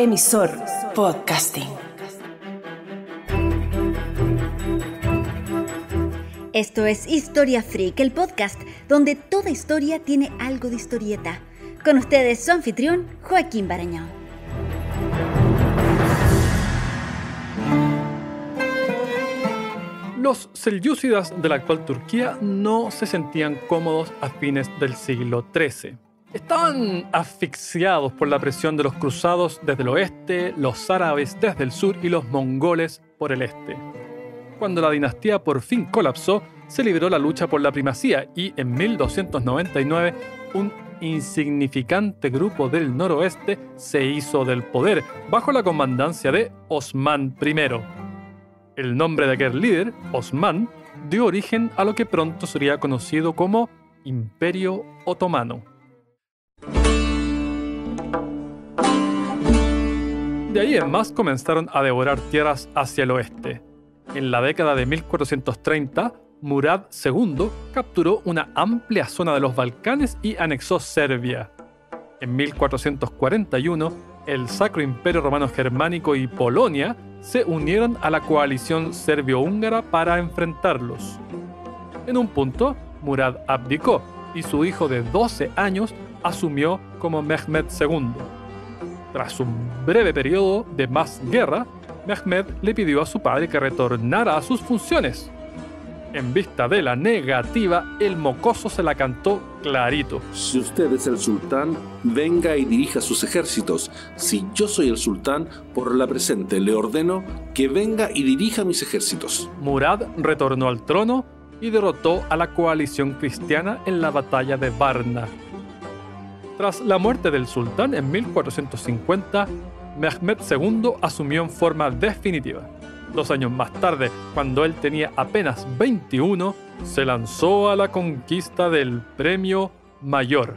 Emisor Podcasting. Esto es Historia Freak, el podcast donde toda historia tiene algo de historieta. Con ustedes su anfitrión, Joaquín Barañao. Los selyúcidas de la actual Turquía no se sentían cómodos a fines del siglo XIII. Estaban asfixiados por la presión de los cruzados desde el oeste, los árabes desde el sur y los mongoles por el este. Cuando la dinastía por fin colapsó, se libró la lucha por la primacía y en 1299 un insignificante grupo del noroeste se hizo del poder bajo la comandancia de Osman I. El nombre de aquel líder, Osman, dio origen a lo que pronto sería conocido como Imperio Otomano. De ahí en más comenzaron a devorar tierras hacia el oeste. En la década de 1430, Murad II capturó una amplia zona de los Balcanes y anexó Serbia. En 1441, el Sacro Imperio Romano Germánico y Polonia se unieron a la coalición serbio-húngara para enfrentarlos. En un punto, Murad abdicó y su hijo de 12 años asumió como Mehmed II. Tras un breve periodo de más guerra, Mehmed le pidió a su padre que retornara a sus funciones. En vista de la negativa, el mocoso se la cantó clarito. Si usted es el sultán, venga y dirija sus ejércitos. Si yo soy el sultán, por la presente le ordeno que venga y dirija mis ejércitos. Murad retornó al trono y derrotó a la coalición cristiana en la batalla de Varna. Tras la muerte del sultán en 1450, Mehmed II asumió en forma definitiva. 2 años más tarde, cuando él tenía apenas 21, se lanzó a la conquista del Premio Mayor.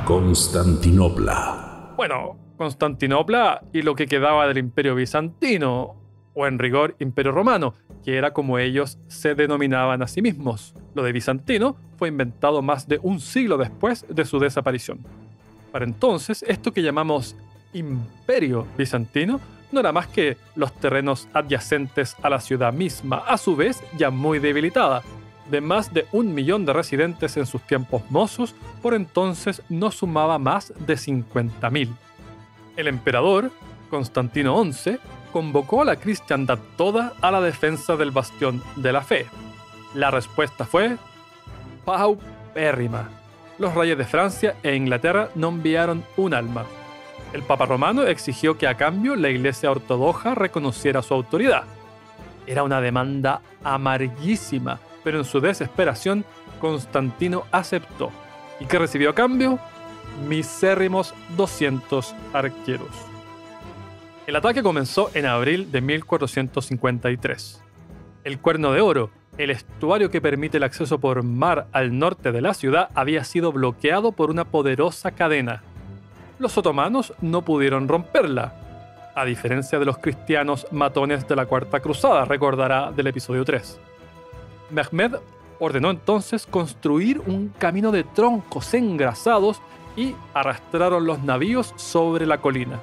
Constantinopla. Bueno, Constantinopla y lo que quedaba del Imperio Bizantino, o en rigor Imperio Romano, que era como ellos se denominaban a sí mismos. Lo de bizantino fue inventado más de un siglo después de su desaparición. Para entonces, esto que llamamos Imperio Bizantino no era más que los terrenos adyacentes a la ciudad misma, a su vez ya muy debilitada. De más de 1 millón de residentes en sus tiempos mozos, por entonces no sumaba más de 50.000. El emperador, Constantino XI, convocó a la cristiandad toda a la defensa del bastión de la fe. La respuesta fue paupérrima. Los reyes de Francia e Inglaterra no enviaron un alma. El Papa Romano exigió que a cambio la Iglesia Ortodoxa reconociera su autoridad. Era una demanda amarguísima, pero en su desesperación Constantino aceptó. ¿Y qué recibió a cambio? Misérrimos 200 arqueros. El ataque comenzó en abril de 1453. El Cuerno de Oro, el estuario que permite el acceso por mar al norte de la ciudad, había sido bloqueado por una poderosa cadena. Los otomanos no pudieron romperla, a diferencia de los cristianos matones de la Cuarta Cruzada, recordará del episodio 3. Mehmed ordenó entonces construir un camino de troncos engrasados y arrastraron los navíos sobre la colina.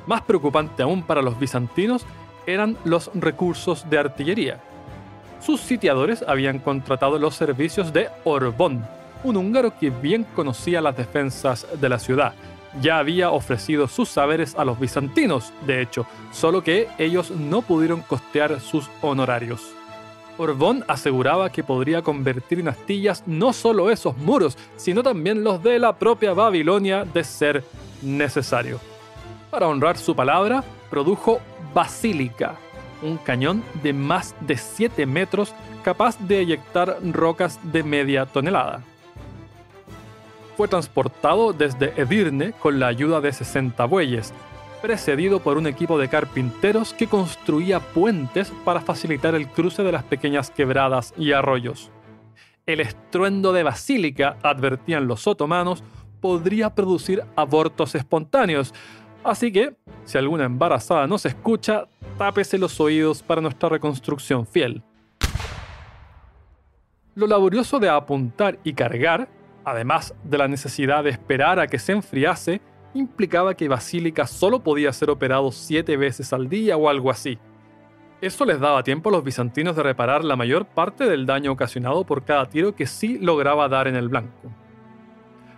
Más preocupante aún para los bizantinos eran los recursos de artillería. Sus sitiadores habían contratado los servicios de Orbón, un húngaro que bien conocía las defensas de la ciudad. Ya había ofrecido sus saberes a los bizantinos, de hecho, solo que ellos no pudieron costear sus honorarios. Orbón aseguraba que podría convertir en astillas no solo esos muros, sino también los de la propia Babilonia de ser necesario. Para honrar su palabra, produjo Basílica, un cañón de más de 7 metros capaz de eyectar rocas de media tonelada. Fue transportado desde Edirne con la ayuda de 60 bueyes, precedido por un equipo de carpinteros que construía puentes para facilitar el cruce de las pequeñas quebradas y arroyos. El estruendo de Basílica, advertían los otomanos, podría producir abortos espontáneos. Así que, si alguna embarazada nos escucha, tápese los oídos para nuestra reconstrucción fiel. Lo laborioso de apuntar y cargar, además de la necesidad de esperar a que se enfriase, implicaba que Basílica solo podía ser operado 7 veces al día o algo así. Eso les daba tiempo a los bizantinos de reparar la mayor parte del daño ocasionado por cada tiro que sí lograba dar en el blanco.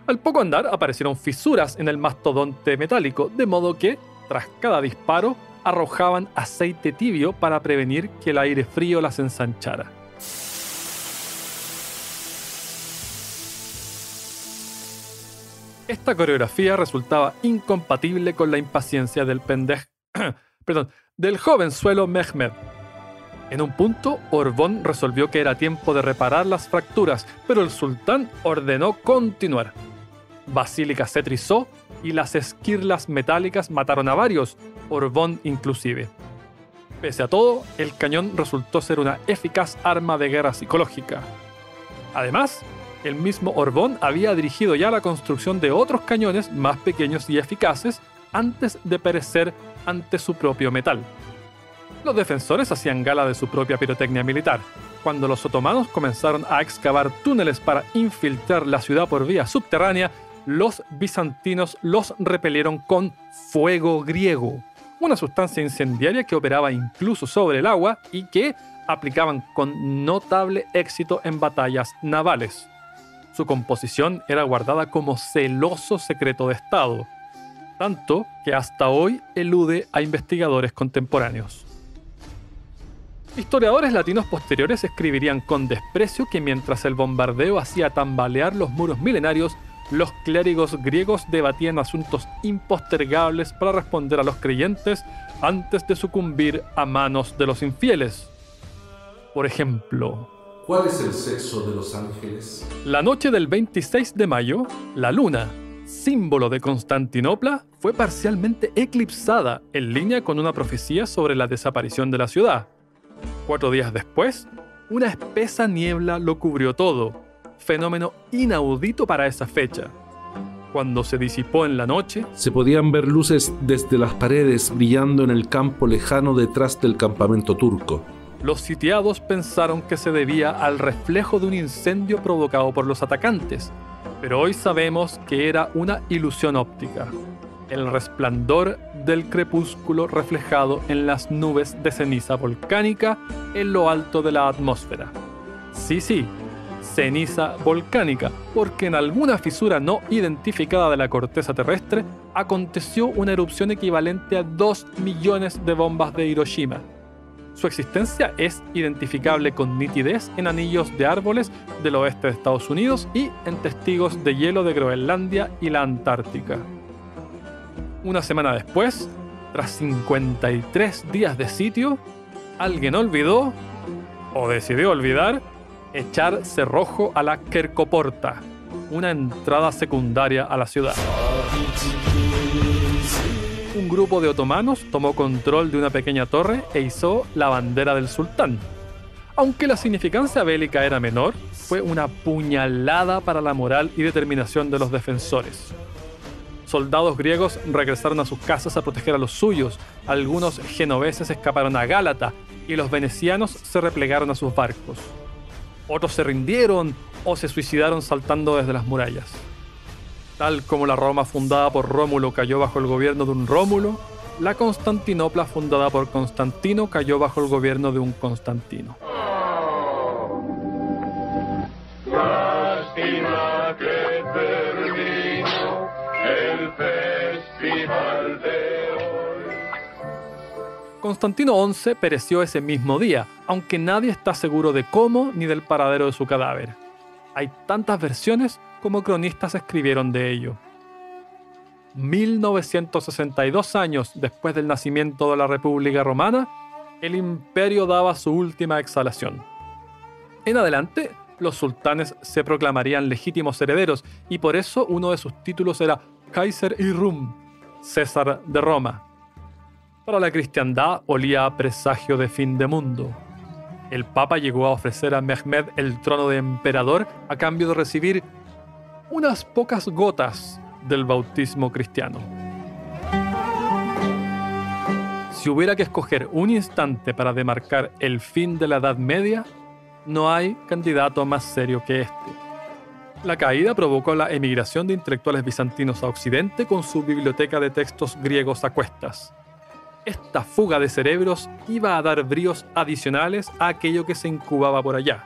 Al poco andar aparecieron fisuras en el mastodonte metálico, de modo que, tras cada disparo, arrojaban aceite tibio para prevenir que el aire frío las ensanchara. Esta coreografía resultaba incompatible con la impaciencia del del jovenzuelo Mehmed. En un punto, Orbón resolvió que era tiempo de reparar las fracturas, pero el sultán ordenó continuar. Basílica se trizó y las esquirlas metálicas mataron a varios, Orbón inclusive. Pese a todo, el cañón resultó ser una eficaz arma de guerra psicológica. Además, el mismo Orbón había dirigido ya la construcción de otros cañones más pequeños y eficaces antes de perecer ante su propio metal. Los defensores hacían gala de su propia pirotecnia militar. Cuando los otomanos comenzaron a excavar túneles para infiltrar la ciudad por vía subterránea, los bizantinos los repelieron con fuego griego, una sustancia incendiaria que operaba incluso sobre el agua y que aplicaban con notable éxito en batallas navales. Su composición era guardada como celoso secreto de Estado, tanto que hasta hoy elude a investigadores contemporáneos. Historiadores latinos posteriores escribirían con desprecio que mientras el bombardeo hacía tambalear los muros milenarios, los clérigos griegos debatían asuntos impostergables para responder a los creyentes antes de sucumbir a manos de los infieles. Por ejemplo, ¿cuál es el sexo de los ángeles? La noche del 26 de mayo, la luna, símbolo de Constantinopla, fue parcialmente eclipsada en línea con una profecía sobre la desaparición de la ciudad. 4 días después, una espesa niebla lo cubrió todo, fenómeno inaudito para esa fecha. Cuando se disipó en la noche, se podían ver luces desde las paredes brillando en el campo lejano detrás del campamento turco. Los sitiados pensaron que se debía al reflejo de un incendio provocado por los atacantes, pero hoy sabemos que era una ilusión óptica, el resplandor del crepúsculo reflejado en las nubes de ceniza volcánica en lo alto de la atmósfera. Sí, ceniza volcánica, porque en alguna fisura no identificada de la corteza terrestre aconteció una erupción equivalente a 2 millones de bombas de Hiroshima. Su existencia es identificable con nitidez en anillos de árboles del oeste de Estados Unidos y en testigos de hielo de Groenlandia y la Antártica. Una semana después, tras 53 días de sitio, alguien olvidó, o decidió olvidar, echar cerrojo a la Quercoporta, una entrada secundaria a la ciudad. Un grupo de otomanos tomó control de una pequeña torre e izó la bandera del sultán. Aunque la significancia bélica era menor, fue una puñalada para la moral y determinación de los defensores. Soldados griegos regresaron a sus casas a proteger a los suyos, algunos genoveses escaparon a Gálata y los venecianos se replegaron a sus barcos. Otros se rindieron o se suicidaron saltando desde las murallas. Tal como la Roma fundada por Rómulo cayó bajo el gobierno de un Rómulo, la Constantinopla fundada por Constantino cayó bajo el gobierno de un Constantino. Lástima que terminó el festival de hoy. Constantino XI pereció ese mismo día, aunque nadie está seguro de cómo ni del paradero de su cadáver. Hay tantas versiones como cronistas escribieron de ello. 1962 años después del nacimiento de la República Romana, el imperio daba su última exhalación. En adelante, los sultanes se proclamarían legítimos herederos y por eso uno de sus títulos era Kaiser i Rum, César de Roma. Para la cristiandad olía a presagio de fin de mundo. El Papa llegó a ofrecer a Mehmed el trono de emperador a cambio de recibir unas pocas gotas del bautismo cristiano. Si hubiera que escoger un instante para demarcar el fin de la Edad Media, No hay candidato más serio que este. La caída provocó la emigración de intelectuales bizantinos a Occidente con su biblioteca de textos griegos a cuestas. Esta fuga de cerebros iba a dar bríos adicionales a aquello que se incubaba por allá.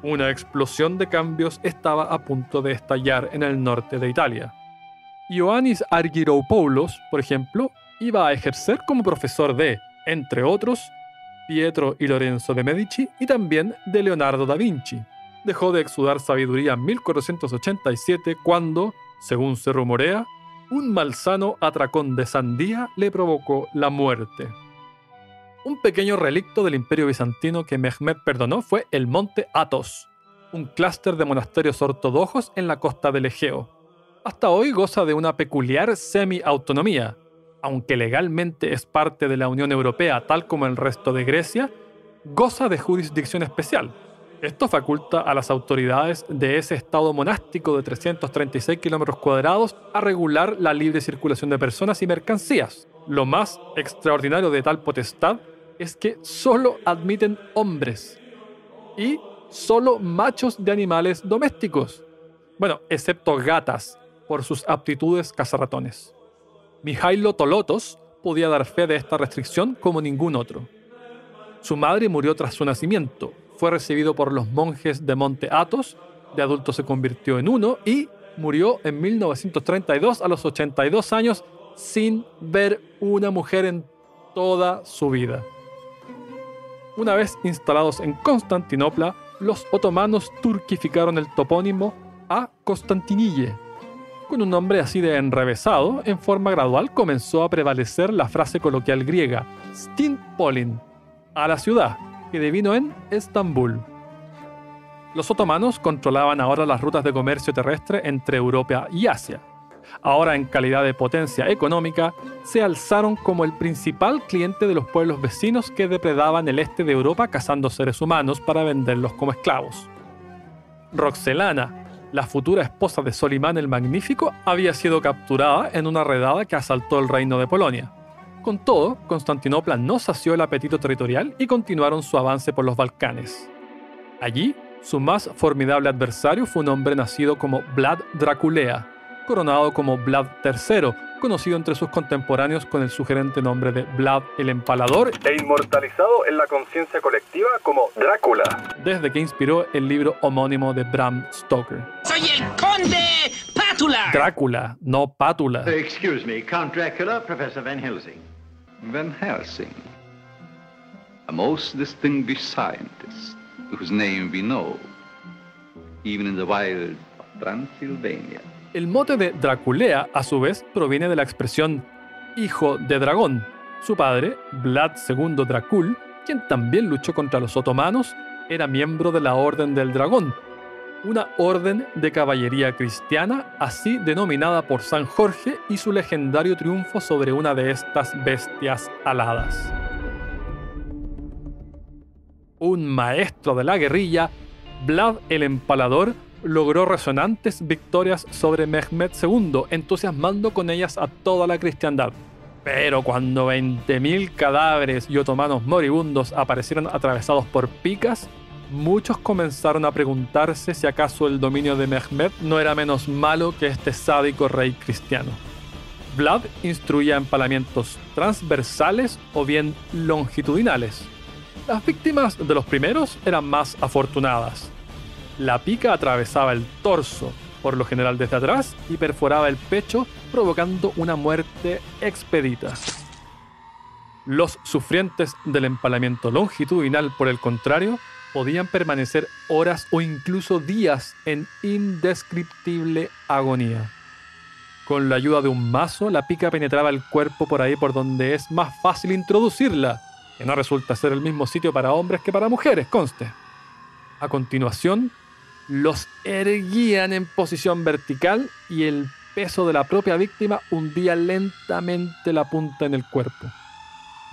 Una explosión de cambios estaba a punto de estallar en el norte de Italia. Ioannis Argyropoulos, por ejemplo, iba a ejercer como profesor de, entre otros, Pietro y Lorenzo de Medici y también de Leonardo da Vinci. Dejó de exudar sabiduría en 1487 cuando, según se rumorea, un malsano atracón de sandía le provocó la muerte. Un pequeño relicto del Imperio Bizantino que Mehmed perdonó fue el Monte Athos, un clúster de monasterios ortodoxos en la costa del Egeo. Hasta hoy goza de una peculiar semi-autonomía. Aunque legalmente es parte de la Unión Europea tal como el resto de Grecia, goza de jurisdicción especial. Esto faculta a las autoridades de ese estado monástico de 336 kilómetros cuadrados a regular la libre circulación de personas y mercancías. Lo más extraordinario de tal potestad es que solo admiten hombres y solo machos de animales domésticos. Bueno, excepto gatas, por sus aptitudes cazarratones. Mijailo Tolotos podía dar fe de esta restricción como ningún otro. Su madre murió tras su nacimiento. Fue recibido por los monjes de Monte Athos, de adulto se convirtió en uno y murió en 1932 a los 82 años sin ver una mujer en toda su vida. Una vez instalados en Constantinopla, los otomanos turquificaron el topónimo a Constantinille. Con un nombre así de enrevesado, en forma gradual comenzó a prevalecer la frase coloquial griega Stin Polin, a la ciudad, que devino en Estambul. Los otomanos controlaban ahora las rutas de comercio terrestre entre Europa y Asia. Ahora, en calidad de potencia económica, se alzaron como el principal cliente de los pueblos vecinos que depredaban el este de Europa cazando seres humanos para venderlos como esclavos. Roxelana, la futura esposa de Solimán el Magnífico, había sido capturada en una redada que asaltó el reino de Polonia. Con todo, Constantinopla no sació el apetito territorial y continuaron su avance por los Balcanes. Allí, su más formidable adversario fue un hombre nacido como Vlad Draculea, coronado como Vlad III, conocido entre sus contemporáneos con el sugerente nombre de Vlad el Empalador e inmortalizado en la conciencia colectiva como Drácula, desde que inspiró el libro homónimo de Bram Stoker. ¡Soy el conde Pátula! Drácula, no Pátula. Excuse me, Count Dracula, Professor Van Helsing. Van Helsing, a most distinguished scientist whose name we know, even in the wild of Transylvania. El mote de Draculea, a su vez, proviene de la expresión hijo de dragón. Su padre, Vlad II Dracul, quien también luchó contra los otomanos, era miembro de la Orden del Dragón, una orden de caballería cristiana, así denominada por San Jorge y su legendario triunfo sobre una de estas bestias aladas. Un maestro de la guerrilla, Vlad el Empalador logró resonantes victorias sobre Mehmed II, entusiasmando con ellas a toda la cristiandad. Pero cuando 20.000 cadáveres y otomanos moribundos aparecieron atravesados por picas, muchos comenzaron a preguntarse si acaso el dominio de Mehmed no era menos malo que este sádico rey cristiano. Vlad instruía empalamientos transversales o bien longitudinales. Las víctimas de los primeros eran más afortunadas. La pica atravesaba el torso, por lo general desde atrás, y perforaba el pecho, provocando una muerte expedita. Los sufrientes del empalamiento longitudinal, por el contrario, podían permanecer horas o incluso días en indescriptible agonía. Con la ayuda de un mazo, la pica penetraba el cuerpo por ahí por donde es más fácil introducirla, que no resulta ser el mismo sitio para hombres que para mujeres, conste. A continuación, los erguían en posición vertical y el peso de la propia víctima hundía lentamente la punta en el cuerpo.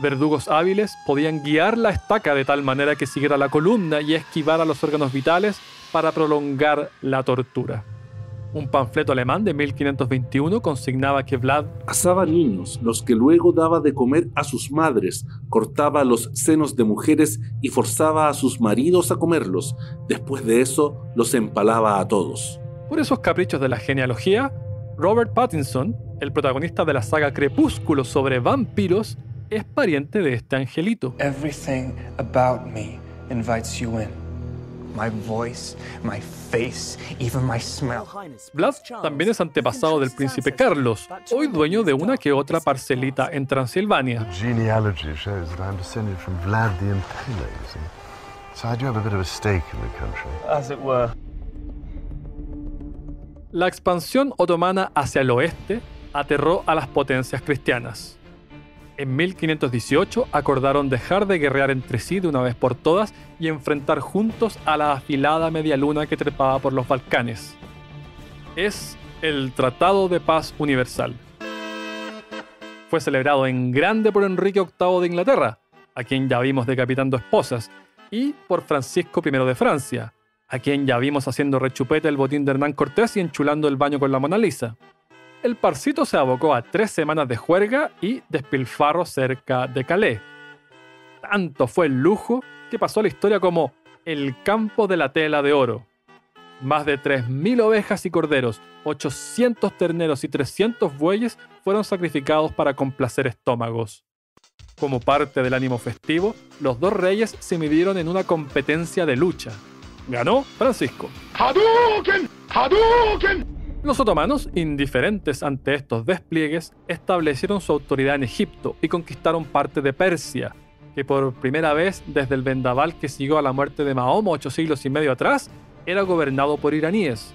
Verdugos hábiles podían guiar la estaca de tal manera que siguiera la columna y esquivara los órganos vitales para prolongar la tortura. Un panfleto alemán de 1521 consignaba que Vlad asaba niños, los que luego daba de comer a sus madres, cortaba los senos de mujeres y forzaba a sus maridos a comerlos. Después de eso, los empalaba a todos. Por esos caprichos de la genealogía, Robert Pattinson, el protagonista de la saga Crepúsculo sobre vampiros, es pariente de este angelito. Everything about me invites you in. My voice, my face, even my smell. Vlad también es antepasado del príncipe Carlos, hoy dueño de una que otra parcelita en Transilvania. Genealogy shows that I'm descended from Vlad the Impaler, so I do have a bit of a stake in the country. As it were. La expansión otomana hacia el oeste aterró a las potencias cristianas. En 1518 acordaron dejar de guerrear entre sí de una vez por todas y enfrentar juntos a la afilada medialuna que trepaba por los Balcanes. Es el Tratado de Paz Universal. Fue celebrado en grande por Enrique VIII de Inglaterra, a quien ya vimos decapitando esposas, y por Francisco I de Francia, a quien ya vimos haciendo rechupete el botín de Hernán Cortés y enchulando el baño con la Mona Lisa. El parcito se abocó a 3 semanas de juerga y despilfarro cerca de Calais. Tanto fue el lujo que pasó a la historia como el campo de la tela de oro. Más de 3.000 ovejas y corderos, 800 terneros y 300 bueyes fueron sacrificados para complacer estómagos. Como parte del ánimo festivo, los 2 reyes se midieron en una competencia de lucha. Ganó Francisco. ¡Hadouken! ¡Hadouken! Los otomanos, indiferentes ante estos despliegues, establecieron su autoridad en Egipto y conquistaron parte de Persia, que por primera vez desde el vendaval que siguió a la muerte de Mahoma 8 siglos y medio atrás, era gobernado por iraníes.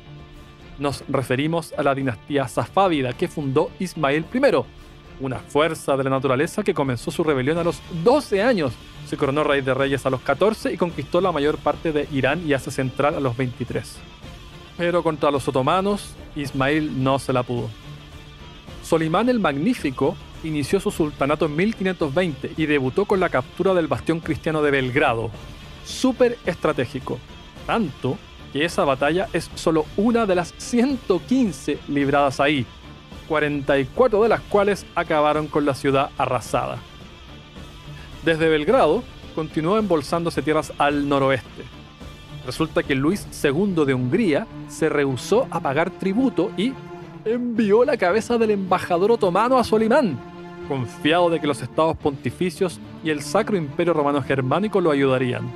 Nos referimos a la dinastía safávida que fundó Ismael I, una fuerza de la naturaleza que comenzó su rebelión a los 12 años, se coronó rey de reyes a los 14 y conquistó la mayor parte de Irán y Asia Central a los 23. Pero contra los otomanos, Ismail no se la pudo. Solimán el Magnífico inició su sultanato en 1520 y debutó con la captura del bastión cristiano de Belgrado. Súper estratégico, tanto que esa batalla es solo una de las 115 libradas ahí, 44 de las cuales acabaron con la ciudad arrasada. Desde Belgrado, continuó embolsándose tierras al noroeste. Resulta que Luis II de Hungría se rehusó a pagar tributo y envió la cabeza del embajador otomano a Solimán, confiado de que los estados pontificios y el Sacro Imperio Romano Germánico lo ayudarían.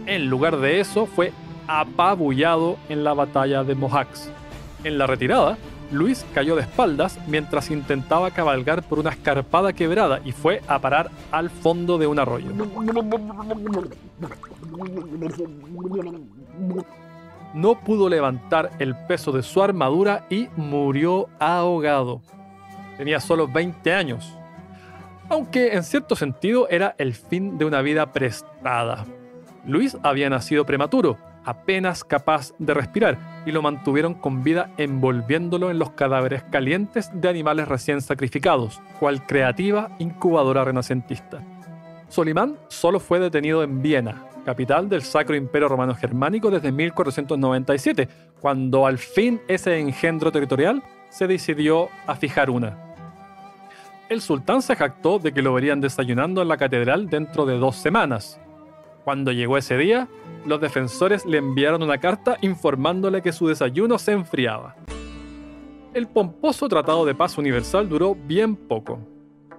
En lugar de eso, fue apabullado en la batalla de Mohacs. En la retirada, Luis cayó de espaldas mientras intentaba cabalgar por una escarpada quebrada y fue a parar al fondo de un arroyo. No pudo levantar el peso de su armadura y murió ahogado. Tenía solo 20 años, aunque en cierto sentido era el fin de una vida prestada. Luis había nacido prematuro, apenas capaz de respirar, y lo mantuvieron con vida envolviéndolo en los cadáveres calientes de animales recién sacrificados, cual creativa incubadora renacentista. Solimán solo fue detenido en Viena, capital del Sacro Imperio Romano Germánico desde 1497, cuando al fin ese engendro territorial se decidió a fijar una. El sultán se jactó de que lo verían desayunando en la catedral dentro de 2 semanas. Cuando llegó ese día, los defensores le enviaron una carta informándole que su desayuno se enfriaba. El pomposo Tratado de Paz Universal duró bien poco.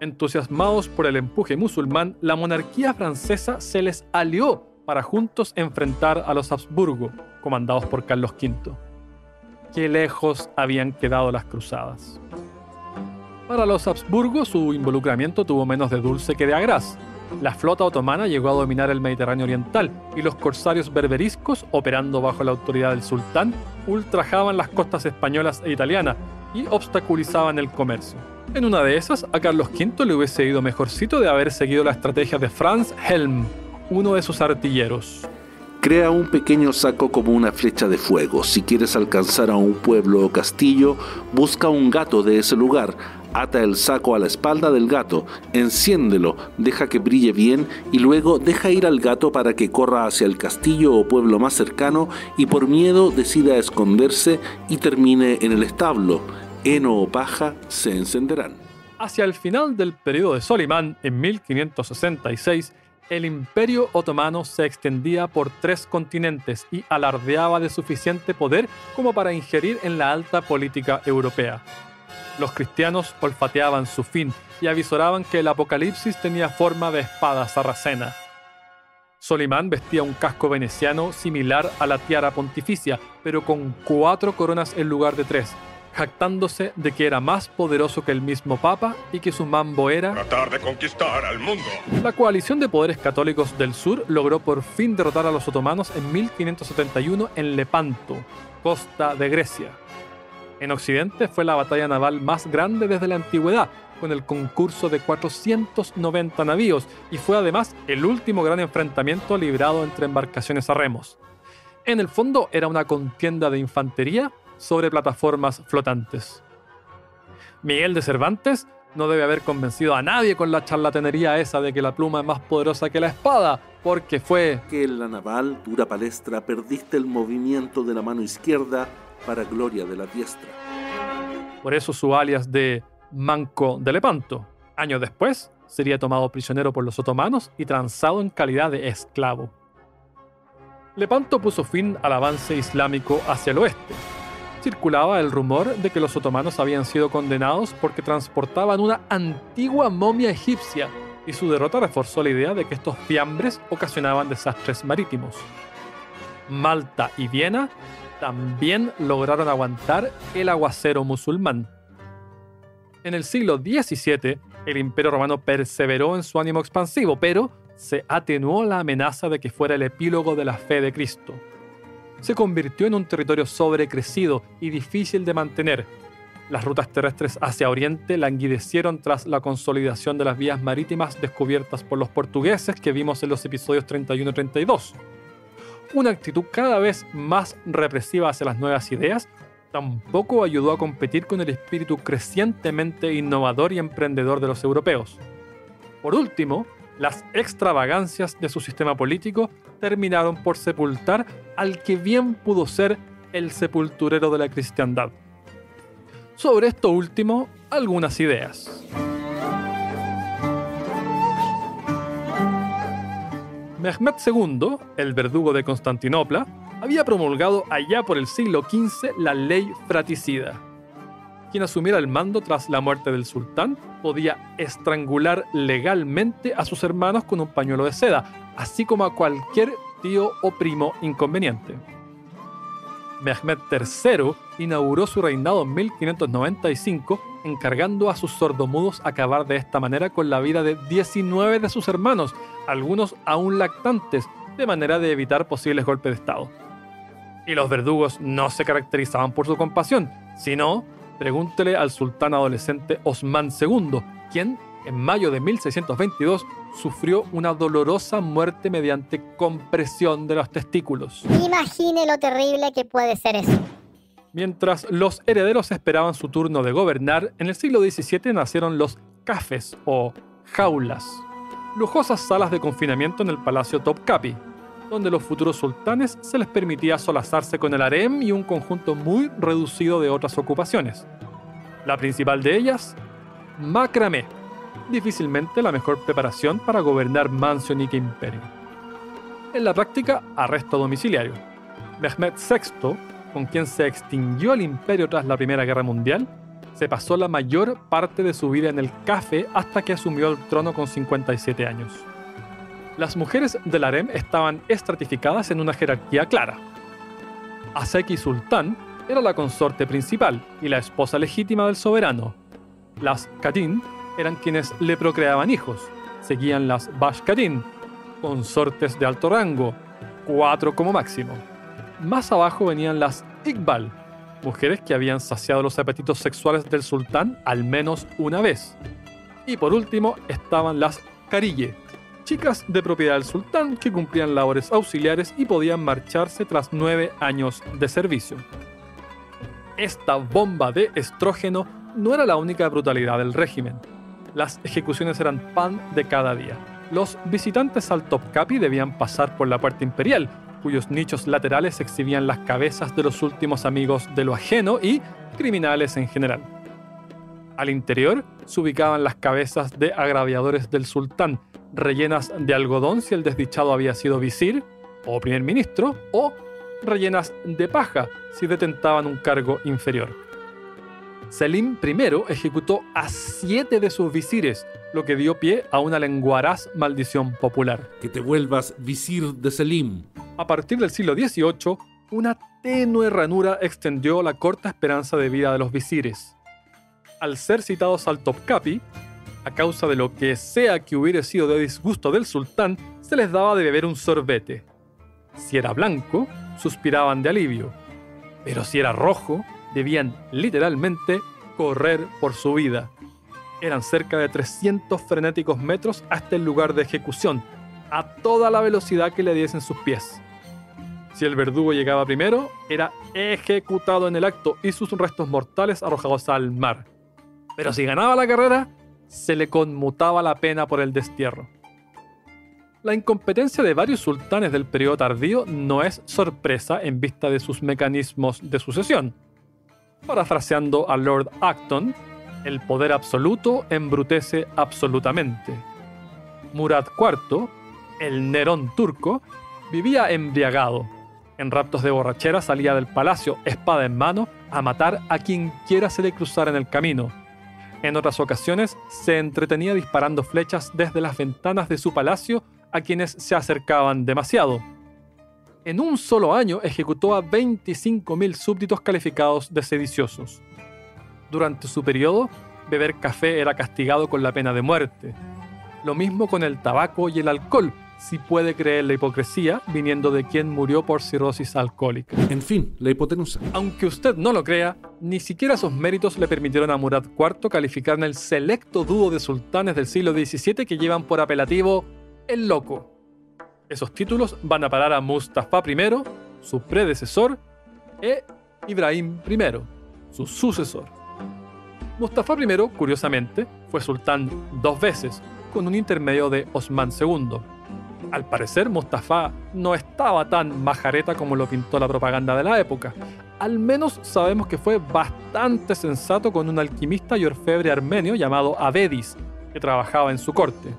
Entusiasmados por el empuje musulmán, la monarquía francesa se les alió para juntos enfrentar a los Habsburgo, comandados por Carlos V. Qué lejos habían quedado las cruzadas. Para los Habsburgo, su involucramiento tuvo menos de dulce que de agraz. La flota otomana llegó a dominar el Mediterráneo oriental y los corsarios berberiscos, operando bajo la autoridad del sultán, ultrajaban las costas españolas e italianas y obstaculizaban el comercio. En una de esas, a Carlos V le hubiese ido mejorcito de haber seguido la estrategia de Franz Helm, uno de sus artilleros. Crea un pequeño saco como una flecha de fuego. Si quieres alcanzar a un pueblo o castillo, busca un gato de ese lugar, Ata el saco a la espalda del gato, enciéndelo, deja que brille bien y luego deja ir al gato para que corra hacia el castillo o pueblo más cercano y por miedo decida esconderse y termine en el establo. Heno o paja se encenderán. Hacia el final del periodo de Solimán, en 1566, el Imperio Otomano se extendía por 3 continentes y alardeaba de suficiente poder como para ingerir en la alta política europea. Los cristianos olfateaban su fin y avisoraban que el apocalipsis tenía forma de espada sarracena. Solimán vestía un casco veneciano similar a la tiara pontificia, pero con 4 coronas en lugar de 3, jactándose de que era más poderoso que el mismo Papa y que su mambo era tratar de conquistar al mundo. La coalición de poderes católicos del sur logró por fin derrotar a los otomanos en 1571 en Lepanto, costa de Grecia. En Occidente fue la batalla naval más grande desde la antigüedad, con el concurso de 490 navíos, y fue además el último gran enfrentamiento librado entre embarcaciones a remos. En el fondo era una contienda de infantería sobre plataformas flotantes. Miguel de Cervantes no debe haber convencido a nadie con la charlatanería esa de que la pluma es más poderosa que la espada, porque fue que en la naval, dura palestra, perdiste el movimiento de la mano izquierda para gloria de la diestra. Por eso su alias de Manco de Lepanto. Años después, sería tomado prisionero por los otomanos y transado en calidad de esclavo. Lepanto puso fin al avance islámico hacia el oeste. Circulaba el rumor de que los otomanos habían sido condenados porque transportaban una antigua momia egipcia, y su derrota reforzó la idea de que estos fiambres ocasionaban desastres marítimos. Malta y Viena también lograron aguantar el aguacero musulmán. En el siglo XVII, el Imperio Romano perseveró en su ánimo expansivo, pero se atenuó la amenaza de que fuera el epílogo de la fe de Cristo. Se convirtió en un territorio sobrecrecido y difícil de mantener. Las rutas terrestres hacia Oriente languidecieron tras la consolidación de las vías marítimas descubiertas por los portugueses que vimos en los episodios 31 y 32. Una actitud cada vez más represiva hacia las nuevas ideas tampoco ayudó a competir con el espíritu crecientemente innovador y emprendedor de los europeos. Por último, las extravagancias de su sistema político terminaron por sepultar al que bien pudo ser el sepulturero de la cristiandad. Sobre esto último, algunas ideas. Mehmed II, el verdugo de Constantinopla, había promulgado allá por el siglo XV la ley fratricida. Quien asumiera el mando tras la muerte del sultán podía estrangular legalmente a sus hermanos con un pañuelo de seda, así como a cualquier tío o primo inconveniente. Mehmed III inauguró su reinado en 1595, encargando a sus sordomudos acabar de esta manera con la vida de 19 de sus hermanos, algunos aún lactantes, de manera de evitar posibles golpes de estado. Y los verdugos no se caracterizaban por su compasión, sino, pregúntele al sultán adolescente Osman II, quien, en mayo de 1622, sufrió una dolorosa muerte mediante compresión de los testículos. Imagine lo terrible que puede ser eso. Mientras los herederos esperaban su turno de gobernar, en el siglo XVII nacieron los cafés o jaulas, lujosas salas de confinamiento en el Palacio Topkapi, donde los futuros sultanes se les permitía solazarse con el harem y un conjunto muy reducido de otras ocupaciones. La principal de ellas, macramé, difícilmente la mejor preparación para gobernar mansionique imperio. En la práctica, arresto domiciliario. Mehmed VI, con quien se extinguió el imperio tras la Primera Guerra Mundial, se pasó la mayor parte de su vida en el café hasta que asumió el trono con 57 años. Las mujeres del harem estaban estratificadas en una jerarquía clara. Aseki Sultán era la consorte principal y la esposa legítima del soberano. Las Kadin eran quienes le procreaban hijos. Seguían las Bashkadin, consortes de alto rango, 4 como máximo. Más abajo venían las Iqbal, mujeres que habían saciado los apetitos sexuales del sultán al menos una vez. Y por último estaban las Kariye, chicas de propiedad del sultán que cumplían labores auxiliares y podían marcharse tras 9 años de servicio. Esta bomba de estrógeno no era la única brutalidad del régimen. Las ejecuciones eran pan de cada día. Los visitantes al Topkapi debían pasar por la puerta imperial, cuyos nichos laterales exhibían las cabezas de los últimos amigos de lo ajeno y criminales en general. Al interior se ubicaban las cabezas de agraviadores del sultán, rellenas de algodón si el desdichado había sido visir o primer ministro, o rellenas de paja si detentaban un cargo inferior. Selim I ejecutó a 7 de sus visires, lo que dio pie a una lenguaraz maldición popular. Que te vuelvas visir de Selim. A partir del siglo XVIII, una tenue ranura extendió la corta esperanza de vida de los visires. Al ser citados al Topkapi, a causa de lo que sea que hubiera sido de disgusto del sultán, se les daba de beber un sorbete. Si era blanco, suspiraban de alivio, pero si era rojo, debían literalmente correr por su vida. Eran cerca de 300 frenéticos metros hasta el lugar de ejecución, a toda la velocidad que le diesen sus pies. Si el verdugo llegaba primero, era ejecutado en el acto y sus restos mortales arrojados al mar. Pero si ganaba la carrera, se le conmutaba la pena por el destierro. La incompetencia de varios sultanes del periodo tardío no es sorpresa en vista de sus mecanismos de sucesión. Parafraseando a Lord Acton, el poder absoluto embrutece absolutamente. Murad IV, el Nerón turco, vivía embriagado. En raptos de borrachera salía del palacio, espada en mano, a matar a quien quiera se le cruzara en el camino. En otras ocasiones se entretenía disparando flechas desde las ventanas de su palacio a quienes se acercaban demasiado. En un solo año ejecutó a 25.000 súbditos calificados de sediciosos. Durante su periodo, beber café era castigado con la pena de muerte. Lo mismo con el tabaco y el alcohol, si puede creer la hipocresía, viniendo de quien murió por cirrosis alcohólica. En fin, la hipotenusa. Aunque usted no lo crea, ni siquiera sus méritos le permitieron a Murad IV calificar en el selecto dúo de sultanes del siglo XVII que llevan por apelativo el Loco. Esos títulos van a parar a Mustafa I, su predecesor, e Ibrahim I, su sucesor. Mustafa I, curiosamente, fue sultán 2 veces, con un intermedio de Osman II. Al parecer, Mustafa no estaba tan majareta como lo pintó la propaganda de la época. Al menos sabemos que fue bastante sensato con un alquimista y orfebre armenio llamado Avedis, que trabajaba en su corte.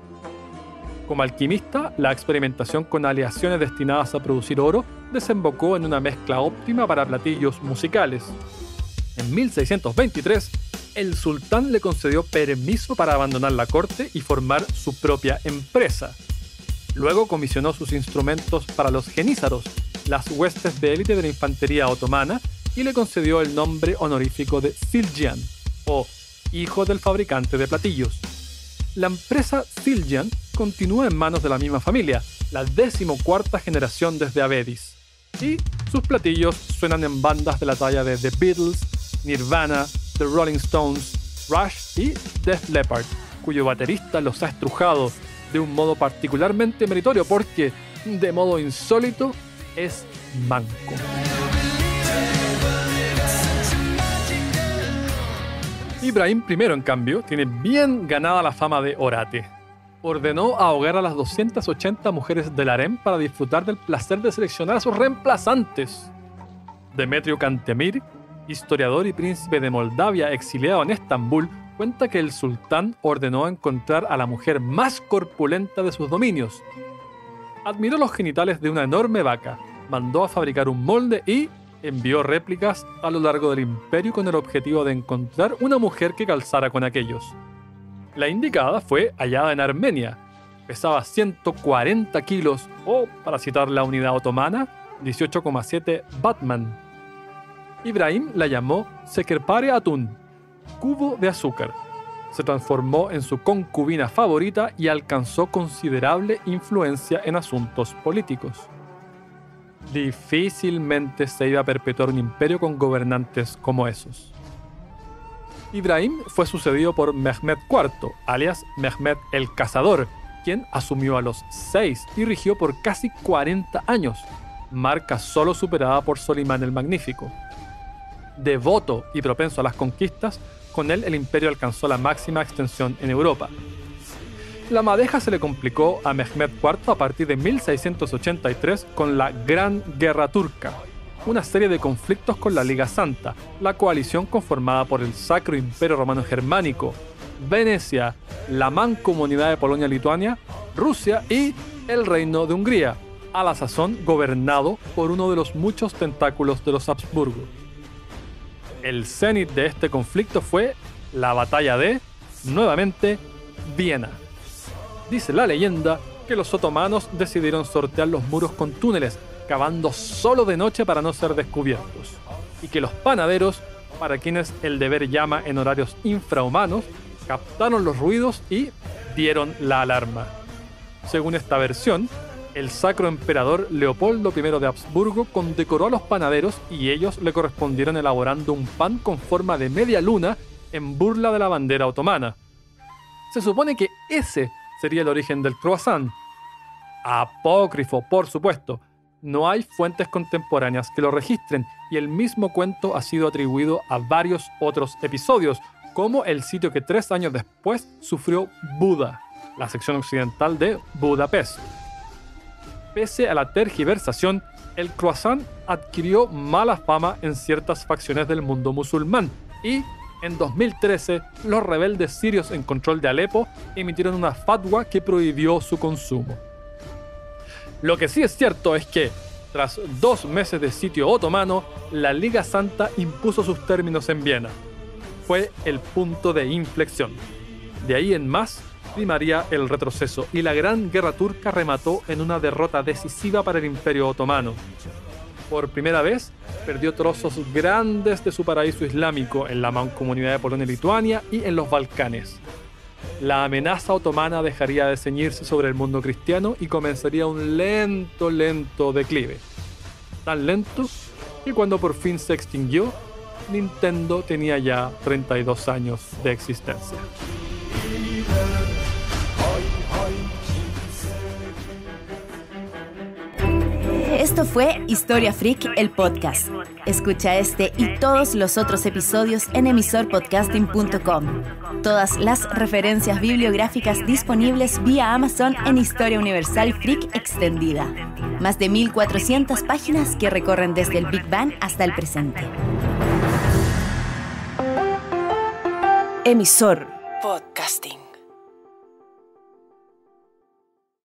Como alquimista, la experimentación con aleaciones destinadas a producir oro desembocó en una mezcla óptima para platillos musicales. En 1623, el sultán le concedió permiso para abandonar la corte y formar su propia empresa. Luego comisionó sus instrumentos para los genízaros, las huestes de élite de la infantería otomana, y le concedió el nombre honorífico de Siljan, o hijo del fabricante de platillos. La empresa Siljan continúa en manos de la misma familia, la 14ª generación desde Avedis, y sus platillos suenan en bandas de la talla de The Beatles, Nirvana, The Rolling Stones, Rush y Def Leppard, cuyo baterista los ha estrujado de un modo particularmente meritorio porque, de modo insólito, es manco. Ibrahim I, en cambio, tiene bien ganada la fama de orate. Ordenó ahogar a las 280 mujeres del harem para disfrutar del placer de seleccionar a sus reemplazantes. Demetrio Cantemir, historiador y príncipe de Moldavia exiliado en Estambul, cuenta que el sultán ordenó encontrar a la mujer más corpulenta de sus dominios. Admiró los genitales de una enorme vaca, mandó a fabricar un molde y envió réplicas a lo largo del imperio con el objetivo de encontrar una mujer que calzara con aquellos. La indicada fue hallada en Armenia. Pesaba 140 kilos o, para citar la unidad otomana, 18,7 batman. Ibrahim la llamó Sekerpare Atun, cubo de azúcar. Se transformó en su concubina favorita y alcanzó considerable influencia en asuntos políticos. Difícilmente se iba a perpetuar un imperio con gobernantes como esos. Ibrahim fue sucedido por Mehmed IV, alias Mehmed el Cazador, quien asumió a los 6 y rigió por casi 40 años, marca solo superada por Solimán el Magnífico. Devoto y propenso a las conquistas, con él el imperio alcanzó la máxima extensión en Europa. La madeja se le complicó a Mehmed IV a partir de 1683 con la Gran Guerra Turca, una serie de conflictos con la Liga Santa, la coalición conformada por el Sacro Imperio Romano Germánico, Venecia, la Mancomunidad de Polonia-Lituania, Rusia y el Reino de Hungría, a la sazón gobernado por uno de los muchos tentáculos de los Habsburgo. El cenit de este conflicto fue la batalla de, nuevamente, Viena. Dice la leyenda que los otomanos decidieron sortear los muros con túneles, cavando solo de noche para no ser descubiertos, y que los panaderos, para quienes el deber llama en horarios infrahumanos, captaron los ruidos y dieron la alarma. Según esta versión, el sacro emperador Leopoldo I de Habsburgo condecoró a los panaderos y ellos le correspondieron elaborando un pan con forma de media luna en burla de la bandera otomana. Se supone que ese sería el origen del croissant. Apócrifo, por supuesto. No hay fuentes contemporáneas que lo registren y el mismo cuento ha sido atribuido a varios otros episodios, como el sitio que 3 años después sufrió Buda, la sección occidental de Budapest. Pese a la tergiversación, el croissant adquirió mala fama en ciertas facciones del mundo musulmán y, en 2013, los rebeldes sirios en control de Alepo emitieron una fatwa que prohibió su consumo. Lo que sí es cierto es que, tras 2 meses de sitio otomano, la Liga Santa impuso sus términos en Viena. Fue el punto de inflexión. De ahí en más, primaría el retroceso y la Gran Guerra Turca remató en una derrota decisiva para el Imperio Otomano. Por primera vez, perdió trozos grandes de su paraíso islámico en la Mancomunidad de Polonia-Lituania y en los Balcanes. La amenaza otomana dejaría de ceñirse sobre el mundo cristiano y comenzaría un lento declive. Tan lento que cuando por fin se extinguió, Nintendo tenía ya 32 años de existencia. Esto fue Historia Freak, el podcast. Escucha este y todos los otros episodios en emisorpodcasting.com. Todas las referencias bibliográficas disponibles vía Amazon en Historia Universal Freak Extendida. Más de 1400 páginas que recorren desde el Big Bang hasta el presente. Emisor Podcasting.